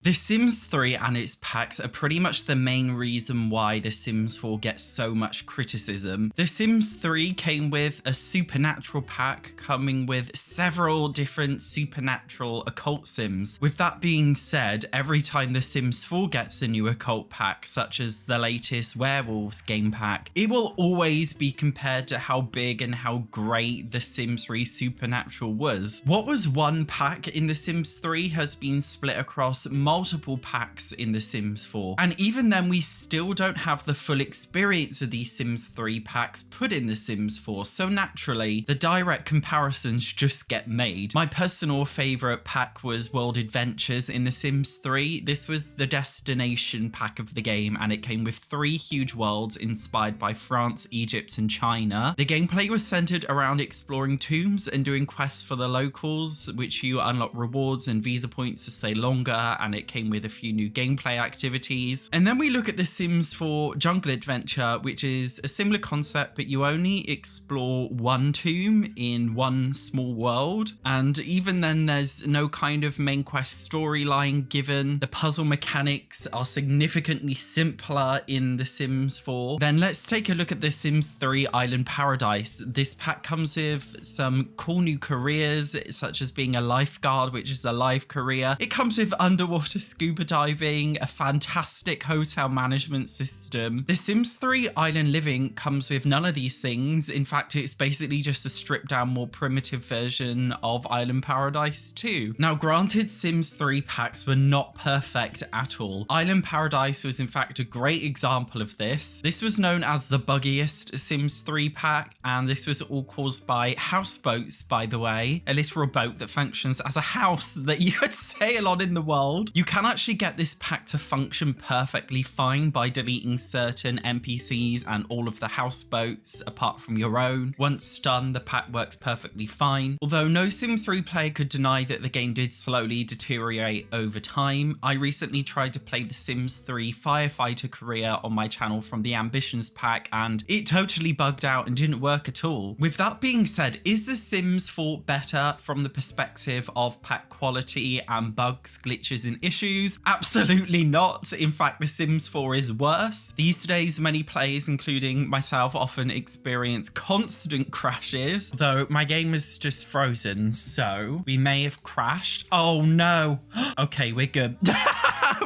The Sims 3 and its packs are pretty much the main reason why The Sims 4 gets so much criticism. The Sims 3 came with a supernatural pack coming with several different supernatural occult sims. With that being said, every time The Sims 4 gets a new occult pack, such as the latest Werewolves game pack, it will always be compared to how big and how great The Sims 3 Supernatural was. What was one pack in The Sims 3 has been split across multiple packs in The Sims 4. And even then, we still don't have the full experience of these Sims 3 packs put in The Sims 4. So naturally, the direct comparisons just get made. My personal favorite pack was World Adventures in The Sims 3. This was the destination pack of the game, and it came with 3 huge worlds inspired by France, Egypt, and China. The gameplay was centered around exploring tombs and doing quests for the locals, which you unlock rewards and visa points to stay longer, and it came with a few new gameplay activities. And then we look at The Sims 4 Jungle Adventure, which is a similar concept, but you only explore one tomb in one small world. And even then, there's no kind of main quest storyline given. The puzzle mechanics are significantly simpler in The Sims 4. Then let's take a look at The Sims 3 Island Paradise. This pack comes with some cool new careers, such as being a lifeguard, which is a live career. It comes with underwater scuba diving, a fantastic hotel management system. The Sims 3 Island Living comes with none of these things. In fact, it's basically just a stripped down, more primitive version of Island Paradise 2. Now, granted, Sims 3 packs were not perfect at all. Island Paradise was in fact a great example of this. This was known as the buggiest Sims 3 pack, and this was all caused by houseboats, by the way, a literal boat that functions as a house that you could sail on in the world. You can actually get this pack to function perfectly fine by deleting certain NPCs and all of the houseboats apart from your own. Once done, the pack works perfectly fine. Although no Sims 3 player could deny that the game did slowly deteriorate over time. I recently tried to play the Sims 3 Firefighter career on my channel from the Ambitions pack, and it totally bugged out and didn't work at all. With that being said, is The Sims 4 better from the perspective of pack quality and bugs, glitches, and issues? Absolutely not. In fact, The Sims 4 is worse. These days, many players, including myself, often experience constant crashes, though my game is just frozen, so we may have crashed. Oh no. Okay, we're good.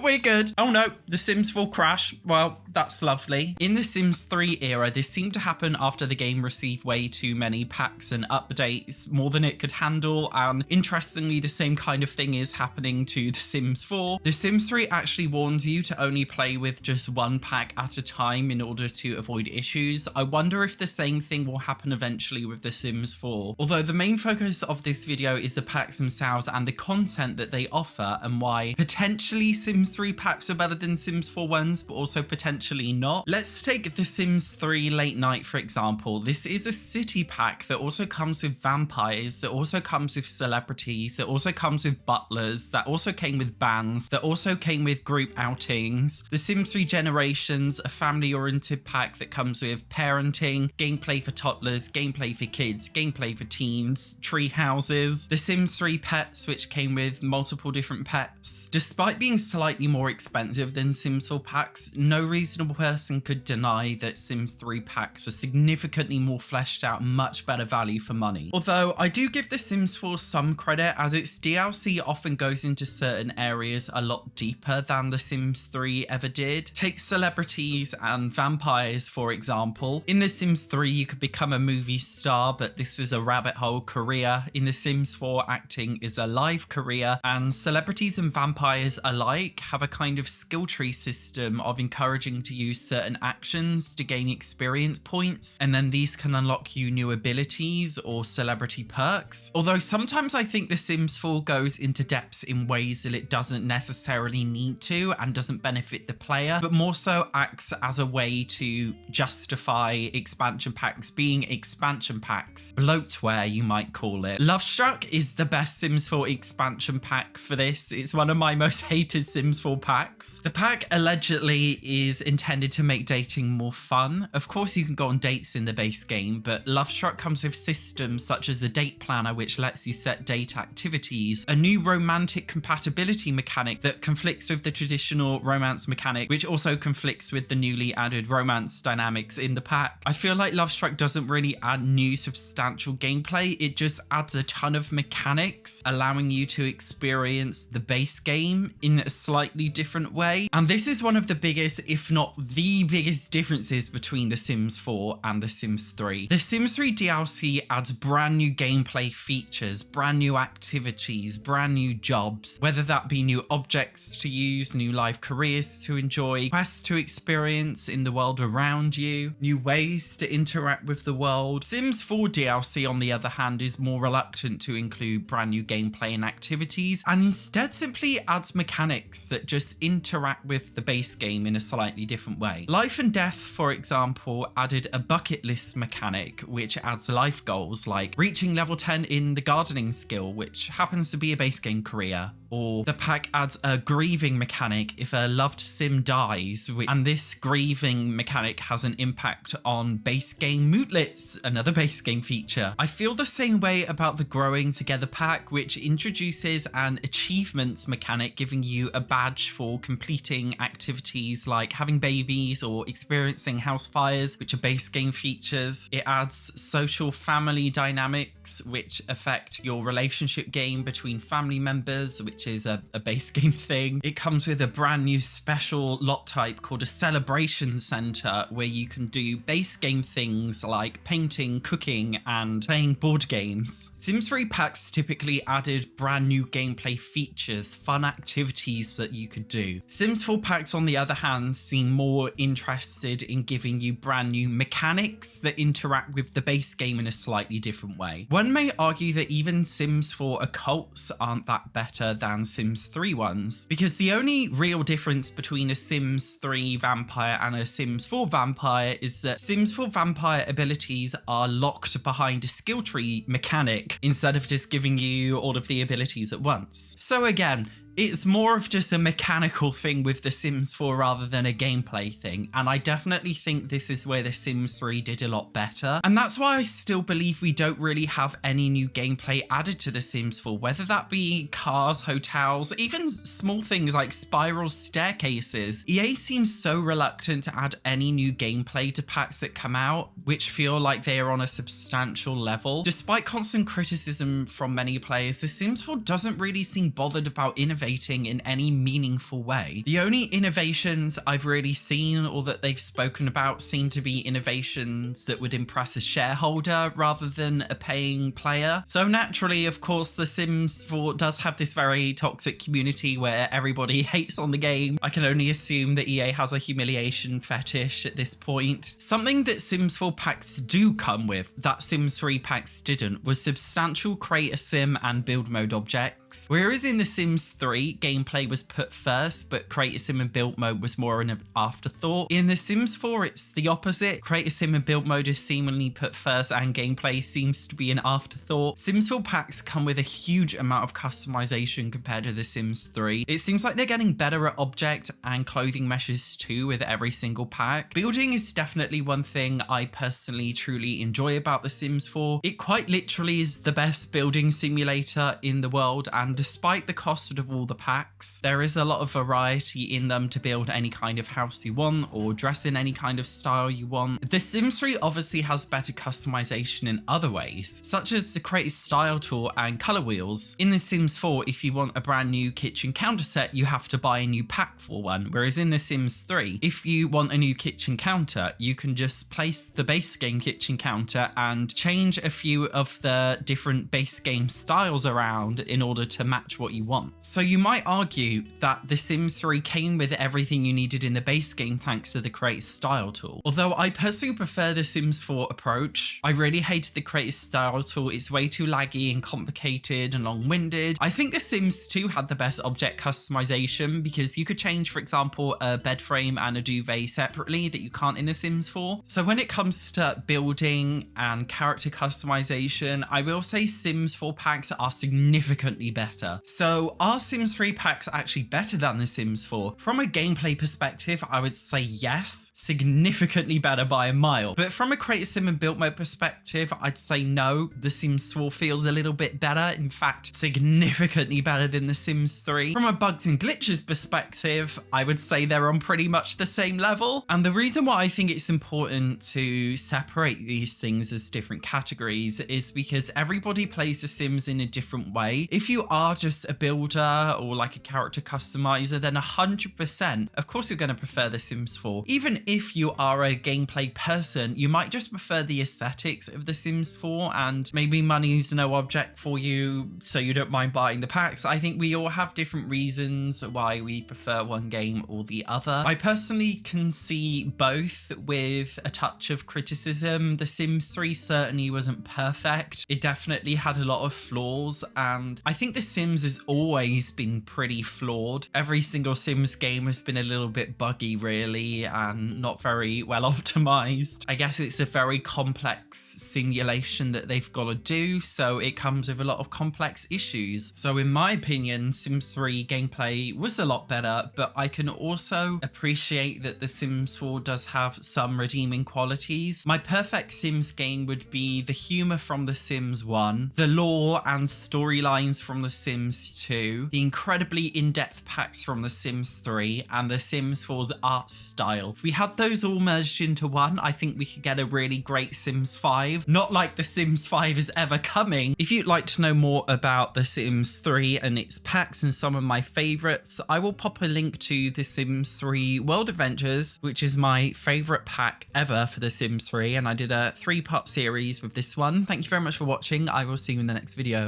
We're good. Oh no, The Sims 4 crash. Well, that's lovely. In the Sims 3 era, this seemed to happen after the game received way too many packs and updates, more than it could handle, and interestingly, the same kind of thing is happening to The Sims 4. The Sims 3 actually warns you to only play with just one pack at a time in order to avoid issues. I wonder if the same thing will happen eventually with The Sims 4. Although the main focus of this video is the packs themselves and the content that they offer, and why potentially Sims 3 packs are better than Sims 4 ones, but also potentially not. Let's take The Sims 3 Late Night, for example. This is a city pack that also comes with vampires, that also comes with celebrities, that also comes with butlers, that also came with bands, that also came with group outings. The Sims 3 Generations, a family-oriented pack that comes with parenting, gameplay for toddlers, gameplay for kids, gameplay for teens, tree houses. The Sims 3 Pets, which came with multiple different pets. Despite being slightly more expensive than Sims 4 packs, no reasonable person could deny that Sims 3 packs were significantly more fleshed out and much better value for money. Although I do give The Sims 4 some credit, as its DLC often goes into certain areas a lot deeper than The Sims 3 ever did. Take celebrities and vampires, for example. In The Sims 3, you could become a movie star, but this was a rabbit hole career. In The Sims 4, acting is a live career, and celebrities and vampires alike have a kind of skill tree system of encouraging to use certain actions to gain experience points, and then these can unlock you new abilities or celebrity perks. Although sometimes I think The Sims 4 goes into depths in ways that it doesn't necessarily need to and doesn't benefit the player, but more so acts as a way to justify expansion packs being expansion packs. Bloatware, you might call it. Lovestruck is the best Sims 4 expansion pack for this. It's one of my most hated Sims Sims 4 packs. The pack allegedly is intended to make dating more fun. Of course, you can go on dates in the base game, but Lovestruck comes with systems such as a date planner, which lets you set date activities, a new romantic compatibility mechanic that conflicts with the traditional romance mechanic, which also conflicts with the newly added romance dynamics in the pack. I feel like Lovestruck doesn't really add new substantial gameplay, it just adds a ton of mechanics, allowing you to experience the base game in a slightly different way. And this is one of the biggest, if not the biggest differences between The Sims 4 and The Sims 3. The Sims 3 DLC adds brand new gameplay features, brand new activities, brand new jobs, whether that be new objects to use, new live careers to enjoy, quests to experience in the world around you, new ways to interact with the world. Sims 4 DLC, on the other hand, is more reluctant to include brand new gameplay and activities, and instead simply adds mechanics that just interact with the base game in a slightly different way. Life and Death, for example, added a bucket list mechanic, which adds life goals like reaching level 10 in the gardening skill, which happens to be a base game career. Or the pack adds a grieving mechanic if a loved sim dies, and this grieving mechanic has an impact on base game mootlets, another base game feature. I feel the same way about the Growing Together pack, which introduces an achievements mechanic, giving you a badge for completing activities like having babies or experiencing house fires, which are base game features. It adds social family dynamics, which affect your relationship game between family members, which is a base game thing. It comes with a brand new special lot type called a celebration center, where you can do base game things like painting, cooking, and playing board games. Sims 3 packs typically added brand new gameplay features, fun activities that you could do. Sims 4 packs, on the other hand, seem more interested in giving you brand new mechanics that interact with the base game in a slightly different way. One may argue that even Sims 4 occults aren't that better than Sims 3 ones, because the only real difference between a Sims 3 vampire and a Sims 4 vampire is that Sims 4 vampire abilities are locked behind a skill tree mechanic instead of just giving you all of the abilities at once. So again, it's more of just a mechanical thing with The Sims 4 rather than a gameplay thing, and I definitely think this is where The Sims 3 did a lot better, and that's why I still believe we don't really have any new gameplay added to The Sims 4, whether that be cars, hotels, even small things like spiral staircases. EA seems so reluctant to add any new gameplay to packs that come out, which feel like they are on a substantial level. Despite constant criticism from many players, The Sims 4 doesn't really seem bothered about innovating in any meaningful way. The only innovations I've really seen or that they've spoken about seem to be innovations that would impress a shareholder rather than a paying player. So naturally, of course, The Sims 4 does have this very toxic community where everybody hates on the game. I can only assume that EA has a humiliation fetish at this point. Something that Sims 4 packs do come with that Sims 3 packs didn't was substantial create a sim and build mode objects. Whereas in The Sims 3, gameplay was put first, but create a sim and build mode was more an afterthought. In The Sims 4, it's the opposite. Create a sim and build mode is seemingly put first and gameplay seems to be an afterthought. Sims 4 packs come with a huge amount of customization compared to The Sims 3. It seems like they're getting better at object and clothing meshes too with every single pack. Building is definitely one thing I personally truly enjoy about The Sims 4. It quite literally is the best building simulator in the world, and despite the cost of all the packs, there is a lot of variety in them to build any kind of house you want or dress in any kind of style you want. The Sims 3 obviously has better customization in other ways, such as the create style tool and color wheels. In The Sims 4, if you want a brand new kitchen counter set, you have to buy a new pack for one, whereas in The Sims 3, if you want a new kitchen counter, you can just place the base game kitchen counter and change a few of the different base game styles around in order to match what you want. So you might argue that The Sims 3 came with everything you needed in the base game thanks to the create style tool. Although I personally prefer The Sims 4 approach. I really hated the create style tool. It's way too laggy and complicated and long-winded. I think The Sims 2 had the best object customization because you could change, for example, a bed frame and a duvet separately that you can't in The Sims 4. So when it comes to building and character customization, I will say Sims 4 packs are significantly better better. So are Sims 3 packs actually better than The Sims 4? From a gameplay perspective, I would say yes, significantly better by a mile. But from a create a sim and build mode perspective, I'd say no, The Sims 4 feels a little bit better. In fact, significantly better than The Sims 3. From a bugs and glitches perspective, I would say they're on pretty much the same level. And the reason why I think it's important to separate these things as different categories is because everybody plays The Sims in a different way. If you are just a builder or like a character customizer, then 100%, of course you're going to prefer The Sims 4. Even if you are a gameplay person, you might just prefer the aesthetics of The Sims 4 and maybe money is no object for you, so you don't mind buying the packs. I think we all have different reasons why we prefer one game or the other. I personally can see both with a touch of criticism. The Sims 3 certainly wasn't perfect. It definitely had a lot of flaws, and I think The Sims has always been pretty flawed. Every single Sims game has been a little bit buggy really and not very well optimized. I guess it's a very complex simulation that they've got to do, so it comes with a lot of complex issues. So in my opinion, Sims 3 gameplay was a lot better, but I can also appreciate that The Sims 4 does have some redeeming qualities. My perfect Sims game would be the humor from The Sims 1, the lore and storylines from The Sims 2, the incredibly in-depth packs from The Sims 3, and The Sims 4's art style. If we had those all merged into one, I think we could get a really great Sims 5. Not like The Sims 5 is ever coming. If you'd like to know more about The Sims 3 and its packs and some of my favorites, I will pop a link to The Sims 3 World Adventures, which is my favorite pack ever for The Sims 3, and I did a 3-part series with this one. Thank you very much for watching. I will see you in the next video.